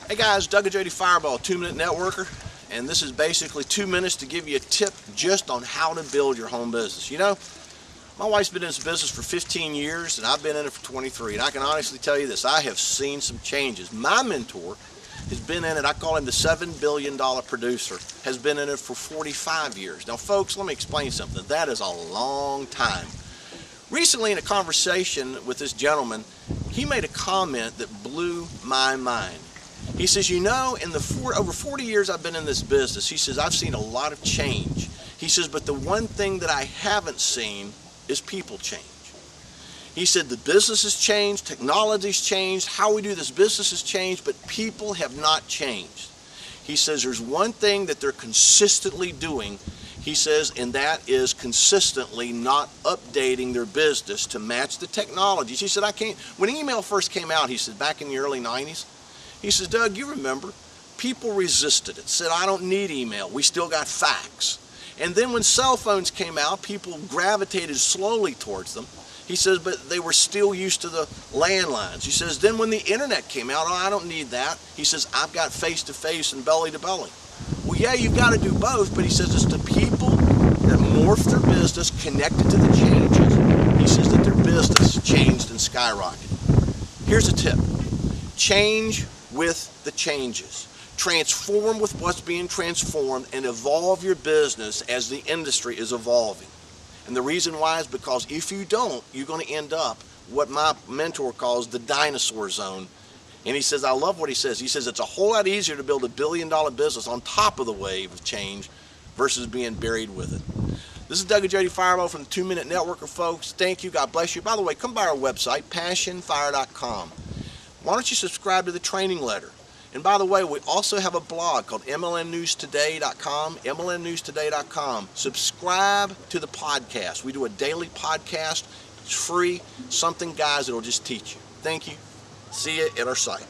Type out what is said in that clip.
Hey guys, Doug Firebaugh, 2-Minute Networker, and this is basically 2 minutes to give you a tip just on how to build your home business. You know, my wife's been in this business for 15 years and I've been in it for 23, and I can honestly tell you this, I have seen some changes. My mentor has been in it, I call him the $7 billion producer, has been in it for 45 years. Now folks, let me explain something. That is a long time. Recently in a conversation with this gentleman, he made a comment that blew my mind. He says, you know, in the over 40 years I've been in this business, he says, I've seen a lot of change. He says, but the one thing that I haven't seen is people change. He said, the business has changed, technology's changed, how we do this business has changed, but people have not changed. He says, there's one thing that they're consistently doing, he says, and that is consistently not updating their business to match the technologies. He said, when email first came out, he said, back in the early 90s, he says, Doug, you remember, people resisted it, said, I don't need email, we still got fax. And then when cell phones came out, people gravitated slowly towards them. He says, but they were still used to the landlines. He says, then when the internet came out, oh, I don't need that. He says, I've got face-to-face and belly-to-belly. Well, yeah, you've got to do both, but he says it's the people that morphed their business, connected to the changes. He says that their business changed and skyrocketed. Here's a tip. Change with the changes. Transform with what's being transformed and evolve your business as the industry is evolving. And the reason why is because if you don't, you're going to end up what my mentor calls the dinosaur zone. And he says, I love what he says. He says it's a whole lot easier to build $1 billion business on top of the wave of change versus being buried with it. This is Doug Firebaugh from the 2-Minute Networker, folks. Thank you. God bless you. By the way, come by our website, passionfire.com. Why don't you subscribe to the training letter? And by the way, we also have a blog called MLMnewstoday.com, MLMnewstoday.com. Subscribe to the podcast. We do a daily podcast. It's free. Something, guys, that'll just teach you. Thank you. See you at our site.